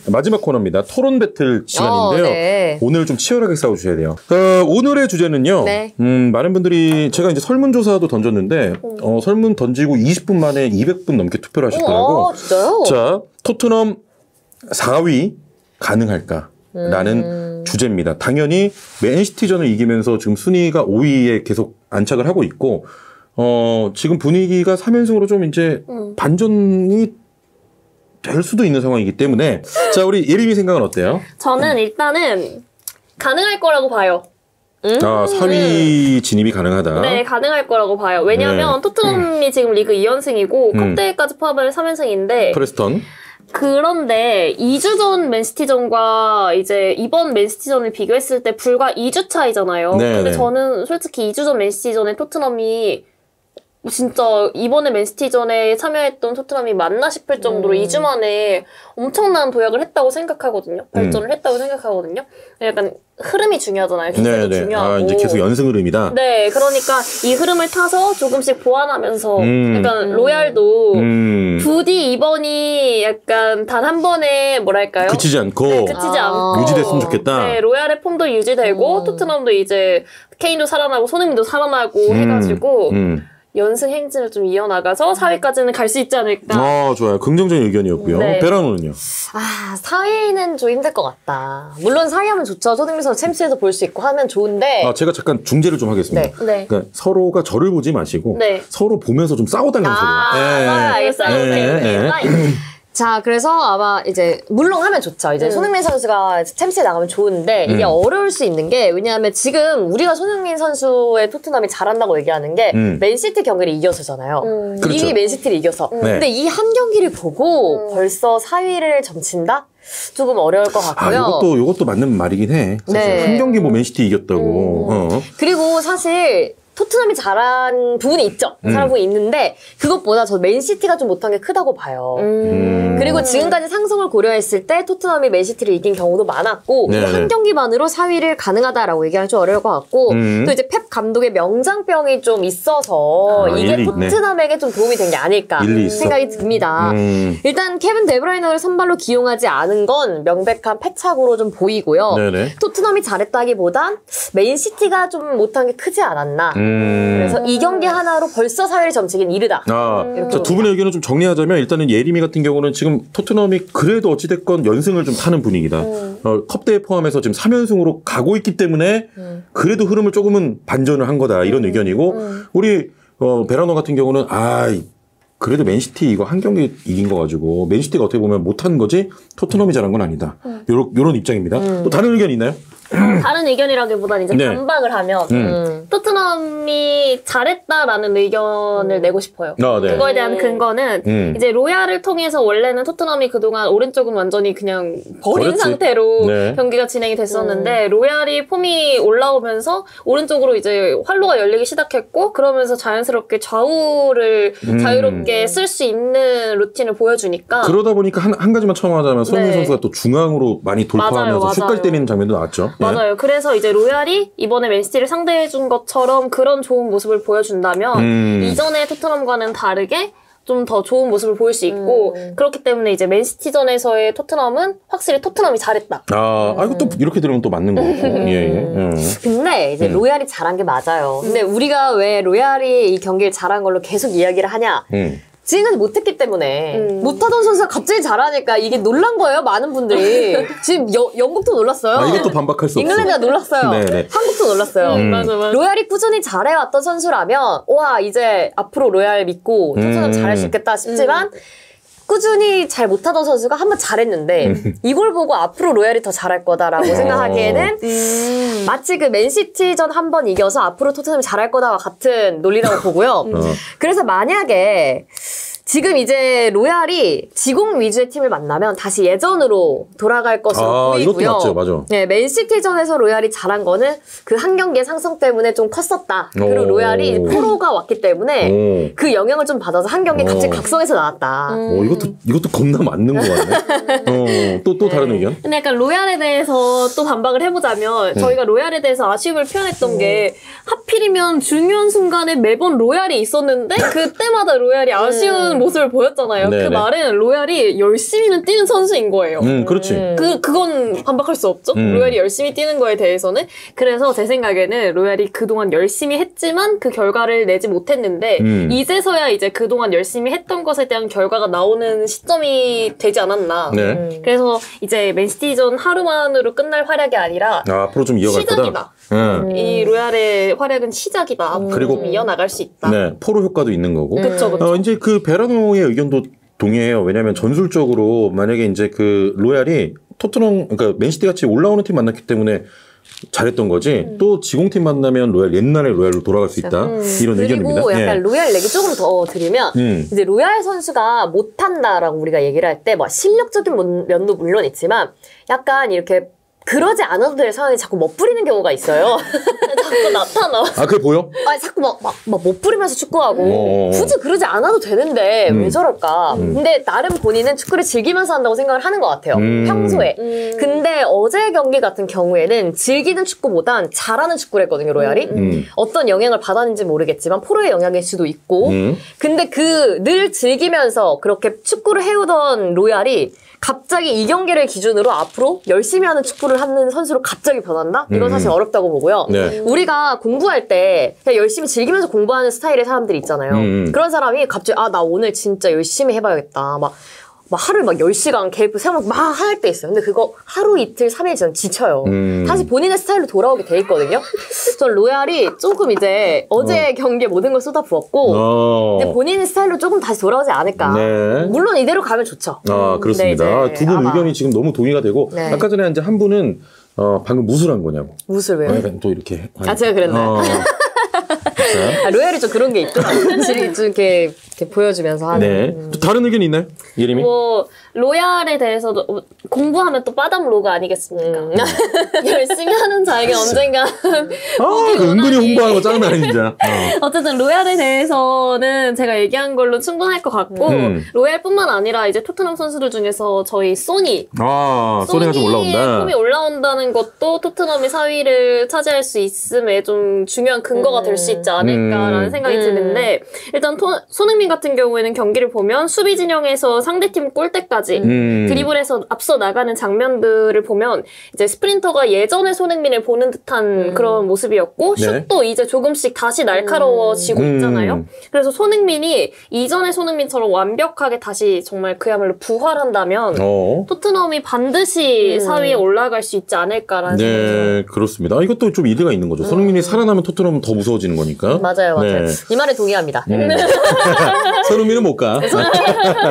마지막 코너입니다. 토론 배틀 시간인데요. 네. 오늘 좀 치열하게 싸워주셔야 돼요. 오늘의 주제는요. 네. 많은 분들이 제가 이제 설문조사도 던졌는데 설문 던지고 20분 만에 200분 넘게 투표를 하셨더라고. 진짜요? 자, 토트넘 4위 가능할까? 라는 주제입니다. 당연히 맨시티전을 이기면서 지금 순위가 5위에 계속 안착을 하고 있고 지금 분위기가 3연승으로 좀 이제 반전이 될 수도 있는 상황이기 때문에 자, 우리 예림이 생각은 어때요? 저는 일단은 가능할 거라고 봐요. 4위 진입이 가능하다. 네, 가능할 거라고 봐요. 왜냐하면 토트넘이 지금 리그 2연승이고 컵대회까지 포함하면 3연승인데 프레스턴. 그런데 2주 전 맨시티전과 이제 이번 맨시티전을 비교했을 때 불과 2주 차이잖아요. 네, 근데 네. 저는 솔직히 2주 전 맨시티전에 토트넘이 진짜 이번에 맨시티전에 참여했던 토트넘이 맞나 싶을 정도로 2주 만에 엄청난 도약을 했다고 생각하거든요. 발전을 했다고 생각하거든요. 약간 흐름이 중요하잖아요. 계속이 중요하고. 이제 계속 연승 흐름이다. 네, 그러니까 이 흐름을 타서 조금씩 보완하면서 약간 로얄도 부디 이번이 약간 단 한 번에 뭐랄까요? 그치지 않고 네, 그치지 않고 유지됐으면 좋겠다. 네, 로얄의 폼도 유지되고 토트넘도 이제 케인도 살아나고 손흥민도 살아나고 해가지고 연승 행진을 좀 이어나가서 4위까지는 갈 수 있지 않을까. 좋아요. 긍정적인 의견이었고요. 네. 베라노는요? 4위는 좀 힘들 것 같다. 물론 4위 하면 좋죠. 손흥민 선수 챔스에서 볼 수 있고 하면 좋은데. 제가 잠깐 중재를 좀 하겠습니다. 네. 그러니까 서로가 저를 보지 마시고 네. 서로 보면서 좀 싸워달라는 소리예요. 알겠어요. 자, 그래서 아마 이제 물론 하면 좋죠. 이제 손흥민 선수가 챔스에 나가면 좋은데 이게 어려울 수 있는 게 왜냐하면 지금 우리가 손흥민 선수의 토트넘이 잘한다고 얘기하는 게 맨시티 경기를 이겨서잖아요. 그렇죠. 이미 맨시티를 이겨서. 근데 이 한 경기를 보고 벌써 4위를 점친다? 조금 어려울 것 같고요. 이것도 맞는 말이긴 해. 사실 네. 한 경기 뭐 맨시티 이겼다고. 그리고 사실 토트넘이 잘한 부분이 있죠. 잘한 부분이 있는데 그것보다 저 맨시티가 좀 못한 게 크다고 봐요. 그리고 지금까지 상승을 고려했을 때 토트넘이 맨시티를 이긴 경우도 많았고 네, 한 네. 경기만으로 4위를 가능하다라고 얘기하기 좀 어려울 것 같고 또 이제 펩 감독의 명장병이 좀 있어서 이게 일리 있네. 토트넘에게 좀 도움이 된 게 아닐까 일리 있어. 생각이 듭니다. 일단 케빈 데브라이너를 선발로 기용하지 않은 건 명백한 패착으로 좀 보이고요. 네네. 토트넘이 잘했다기보단 맨시티가 좀 못한 게 크지 않았나. 그래서 이 경기 하나로 벌써 4위를 점치긴 이르다. 자, 두 분의 의견을 좀 정리하자면 일단은 예림이 같은 경우는 지금 토트넘이 그래도 어찌됐건 연승을 좀 타는 분위기다. 컵대회 포함해서 지금 3연승으로 가고 있기 때문에 그래도 흐름을 조금은 반전을 한 거다. 이런 의견이고 우리 베라노 같은 경우는 그래도 맨시티 이거 한 경기 이긴 거 가지고 맨시티가 어떻게 보면 못한 거지 토트넘이 잘한 건 아니다. 요런 입장입니다. 또 다른 의견 있나요? 다른 의견이라기보다는 이제 네. 반박을 하면 토트넘이 잘했다라는 의견을 내고 싶어요. 네. 그거에 대한 근거는 이제 로얄을 통해서 원래는 토트넘이 그동안 오른쪽은 완전히 그냥 버린 버렸지. 상태로 네. 경기가 진행이 됐었는데 로얄이 폼이 올라오면서 오른쪽으로 이제 활로가 열리기 시작했고 그러면서 자연스럽게 좌우를 자유롭게 쓸 수 있는 루틴을 보여주니까 그러다 보니까 한 가지만 첨언하자면 손흥민 네. 선수가 또 중앙으로 많이 돌파하면서 맞아요. 슛갈 때리는 장면도 나왔죠. 맞아요. 그래서 이제 로얄이 이번에 맨시티를 상대해준 것처럼 그런 좋은 모습을 보여준다면 이전의 토트넘과는 다르게 좀 더 좋은 모습을 보일 수 있고 그렇기 때문에 이제 맨시티전에서의 토트넘은 확실히 토트넘이 잘했다. 이것도 이렇게 들으면 또 맞는 거고. 근데 이제 로얄이 잘한 게 맞아요. 근데 우리가 왜 로얄이 이 경기를 잘한 걸로 계속 이야기를 하냐? 지금까지 못했기 때문에 못하던 선수가 갑자기 잘하니까 이게 놀란 거예요. 많은 분들이 지금 영국도 놀랐어요. 이것도 반박할 수 없어. 잉글랜드가 놀랐어요. 네네. 한국도 놀랐어요. 맞아. 로얄이 꾸준히 잘해왔던 선수라면 와 이제 앞으로 로얄 믿고 토트넘 잘할 수 있겠다 싶지만 꾸준히 잘 못하던 선수가 한번 잘했는데 이걸 보고 앞으로 로얄이 더 잘할 거다라고 생각하기에는 마치 그 맨시티전 한 번 이겨서 앞으로 토트넘이 잘할 거다와 같은 논리라고 보고요. 그래서 만약에 지금 이제 로얄이 지공 위주의 팀을 만나면 다시 예전으로 돌아갈 것으로 보이고요. 이것도 맞죠, 맞아. 네, 맨시티전에서 로얄이 잘한 거는 그 한 경기의 상승 때문에 좀 컸었다. 그리고 로얄이 프로가 왔기 때문에 그 영향을 좀 받아서 한 경기 갑자기 각성해서 나왔다. 이것도 겁나 맞는 거 같네. 또 다른 의견? 근데 약간 로얄에 대해서 또 반박을 해보자면 저희가 로얄에 대해서 아쉬움을 표현했던 게 하필이면 중요한 순간에 매번 로얄이 있었는데 그때마다 로얄이 아쉬운 모습을 보였잖아요. 네네. 그 말은 로얄이 열심히는 뛰는 선수인 거예요. 그렇지. 그건 반박할 수 없죠. 로얄이 열심히 뛰는 거에 대해서는. 그래서 제 생각에는 로얄이 그동안 열심히 했지만 그 결과를 내지 못했는데 이제서야 이제 그동안 열심히 했던 것에 대한 결과가 나오는 시점이 되지 않았나. 네. 그래서 이제 맨시티전 하루만으로 끝날 활약이 아니라 앞으로 좀 이어갈 시작이다. 거다. 이 로얄의 활약은 시작이다. 앞으로 그리고 좀 이어나갈 수 있다. 네, 포로 효과도 있는 거고. 그쵸, 그쵸. 이제 그 베라노의 의견도 동의해요. 왜냐하면 전술적으로 만약에 이제 그 로얄이 토트넘, 그러니까 맨시티 같이 올라오는 팀 만났기 때문에 잘했던 거지. 또 지공팀 만나면 로얄 옛날의 로얄로 돌아갈 수 있다. 이런 의견입니다. 그리고 약간 예. 로얄 얘기 조금 더 드리면 이제 로얄 선수가 못한다라고 우리가 얘기를 할 때 뭐 실력적인 면도 물론 있지만 약간 이렇게 그러지 않아도 될 상황에 자꾸 멋부리는 경우가 있어요. 자꾸 나타나. 그게 보여? 자꾸 막 멋부리면서 축구하고 굳이 그러지 않아도 되는데 왜 저럴까? 근데 나름 본인은 축구를 즐기면서 한다고 생각을 하는 것 같아요. 평소에. 근데 어제 경기 같은 경우에는 즐기는 축구보단 잘하는 축구를 했거든요, 로얄이. 어떤 영향을 받았는지 모르겠지만 포로의 영향일 수도 있고. 근데 그 늘 즐기면서 그렇게 축구를 해오던 로얄이 갑자기 이 경기를 기준으로 앞으로 열심히 하는 축구를 하는 선수로 갑자기 변한다? 이건 사실 어렵다고 보고요. 네. 우리가 공부할 때 그냥 열심히 즐기면서 공부하는 스타일의 사람들이 있잖아요. 그런 사람이 갑자기 나 오늘 진짜 열심히 해봐야겠다. 막 하루에 10시간 계획 세우면 막 할 때 있어요. 근데 그거 하루, 이틀, 3일 지나면 지쳐요. 다시 본인의 스타일로 돌아오게 돼 있거든요. 전 로얄이 조금 이제 어제 경기에 모든 걸 쏟아부었고 근데 본인의 스타일로 조금 다시 돌아오지 않을까. 네. 물론 이대로 가면 좋죠. 그렇습니다. 두 분 의견이 지금 너무 동의가 되고 네. 아까 전에 이제 한 분은 방금 무술한 거냐고. 무술 왜요? 약간 또 이렇게. 제가 그랬나요? 로얄이 좀 그런 게 있더라고요. 좀 이렇게 보여주면서 하는. 네. 또 다른 의견이 있나요? 예림이? 뭐 로얄에 대해서도 공부하면 또 빠담로가 아니겠습니까? 열심히 하는 자에게 언젠가 은근히 홍보하는 거 장난 아니 진짜. 어쨌든 로얄에 대해서는 제가 얘기한 걸로 충분할 것 같고 로얄뿐만 아니라 이제 토트넘 선수들 중에서 저희 소니가 좀 올라온다. 폼이 올라온다는 것도 토트넘이 4위를 차지할 수 있음에 좀 중요한 근거가 될 수 있지 않을까라는 생각이 드는데 일단 손흥민 같은 경우에는 경기를 보면 수비 진영에서 상대팀 골대까지 드리블해서 앞서 나가는 장면들을 보면 이제 스프린터가 예전의 손흥민을 보는 듯한 그런 모습이었고 네. 슛도 이제 조금씩 다시 날카로워지고 있잖아요. 그래서 손흥민이 이전의 손흥민처럼 완벽하게 다시 정말 그야말로 부활한다면 토트넘이 반드시 4위에 올라갈 수 있지 않을까라는 생각이 들어요. 네, 그렇습니다. 이것도 좀 일리가 있는 거죠. 손흥민이 살아나면 토트넘은 더 무서워지는 거니까. 맞아요. 네. 이 말에 동의합니다. 손흥민은 못 가.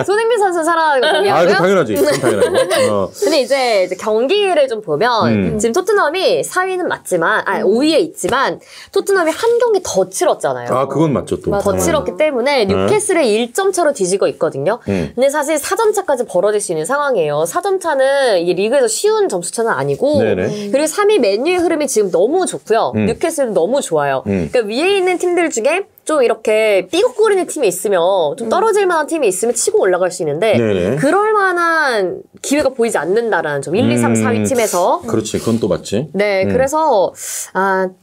손흥민 선수 살아나는 거 동의하고요. 그건 당연하지. 그건 당연하고. 근데 이제 경기를 좀 보면 지금 토트넘이 4위는 맞지만 5위에 있지만 토트넘이 한 경기 더 치렀잖아요. 그건 맞죠 또. 더 치렀기 때문에 뉴캐슬을 1점 차로 뒤지고 있거든요. 근데 사실 4점 차까지 벌어질 수 있는 상황이에요. 4점 차는 이게 리그에서 쉬운 점수 차는 아니고 그리고 3위 맨유의 흐름이 지금 너무 좋고요. 뉴캐슬은 너무 좋아요. 그러니까 위에 있는 팀들 중에 좀 이렇게 삐걱거리는 팀이 있으면 좀 떨어질 만한 팀이 있으면 치고 올라갈 수 있는데 그럴 만한 기회가 보이지 않는다라는 점. 1, 2, 3, 4위 팀에서. 그렇지. 그건 또 맞지. 네. 그래서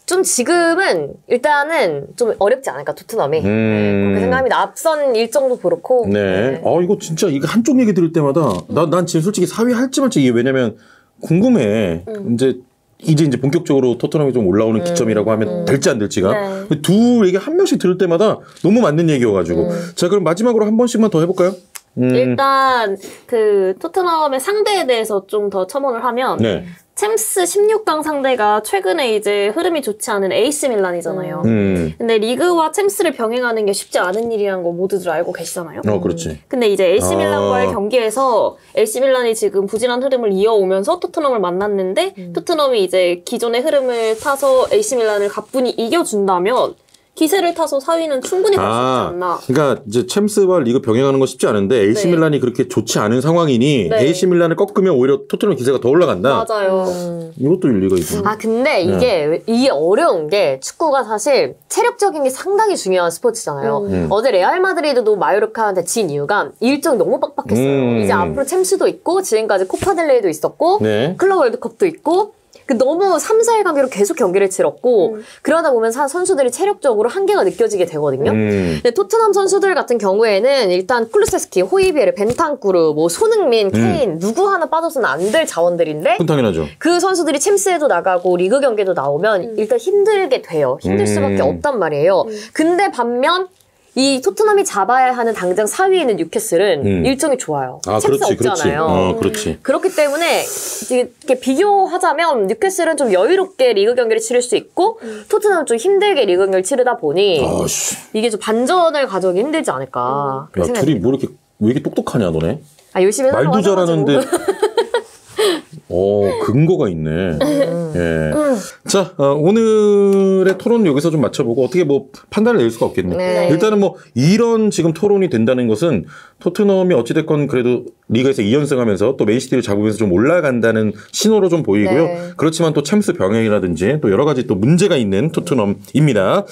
좀 지금은 일단은 좀 어렵지 않을까 토트넘이. 그렇게 생각합니다. 앞선 일정도 그렇고. 네. 이거 진짜 이거 한쪽 얘기 들을 때마다 난 지금 솔직히 4위 할지 말지 이게 왜냐면 궁금해. 이제 본격적으로 토트넘이 좀 올라오는 기점이라고 하면 될지 안 될지가. 두 얘기 한 명씩 들을 때마다 너무 맞는 얘기여가지고. 자, 그럼 마지막으로 한 번씩만 더 해볼까요? 일단 그 토트넘의 상대에 대해서 좀 더 첨언을 하면 챔스 16강 상대가 최근에 이제 흐름이 좋지 않은 AC 밀란이잖아요. 근데 리그와 챔스를 병행하는 게 쉽지 않은 일이라는 거 모두들 알고 계시잖아요. 그렇지. 근데 이제 AC 밀란과의 경기에서 AC 밀란이 지금 부진한 흐름을 이어오면서 토트넘을 만났는데 토트넘이 이제 기존의 흐름을 타서 AC 밀란을 가뿐히 이겨준다면 기세를 타서 4위는 충분히 갈 수 있지 않나. 그러니까 이제 챔스와 리그 병행하는 건 쉽지 않은데 AC 밀란이 그렇게 좋지 않은 상황이니 AC 밀란을 꺾으면 오히려 토트넘 기세가 더 올라간다. 맞아요. 이것도 일리가 있죠. 근데 이게 어려운 게 축구가 사실 체력적인 게 상당히 중요한 스포츠잖아요. 어제 레알 마드리드도 마요르카한테 진 이유가 일정이 너무 빡빡했어요. 이제 앞으로 챔스도 있고 지금까지 코파델레이도 있었고 클럽 월드컵도 있고 너무 3, 4일 간격으로 계속 경기를 치렀고 그러다 보면 선수들이 체력적으로 한계가 느껴지게 되거든요. 근데 토트넘 선수들 같은 경우에는 일단 쿨루세스키, 호이비에르, 벤탄쿠르, 뭐 손흥민, 케인 누구 하나 빠져서는 안 될 자원들인데 당연하죠. 그 선수들이 챔스에도 나가고 리그 경기도 나오면 일단 힘들게 돼요. 힘들 수밖에 없단 말이에요. 근데 반면 이 토트넘이 잡아야 하는 당장 4위에 있는 뉴캐슬은 일정이 좋아요. 챔스 없잖아요. 그렇지. 그렇기 때문에 이렇게 비교하자면 뉴캐슬은 좀 여유롭게 리그 경기를 치를 수 있고 토트넘은 좀 힘들게 리그 경기를 치르다 보니 이게 좀 반전을 가져오기 힘들지 않을까. 야, 둘이 뭐 이렇게 왜 이렇게 똑똑하냐 너네? 열심히 말도 잘하는데 근거가 있네. 예. 자, 오늘의 토론 여기서 좀 맞춰보고 어떻게 뭐 판단을 내릴 수가 없겠네. 네. 일단은 뭐 이런 지금 토론이 된다는 것은 토트넘이 어찌됐건 그래도 리그에서 2연승 하면서 또 맨시티를 잡으면서 좀 올라간다는 신호로 좀 보이고요. 네. 그렇지만 또 챔스 병행이라든지 또 여러 가지 또 문제가 있는 토트넘입니다.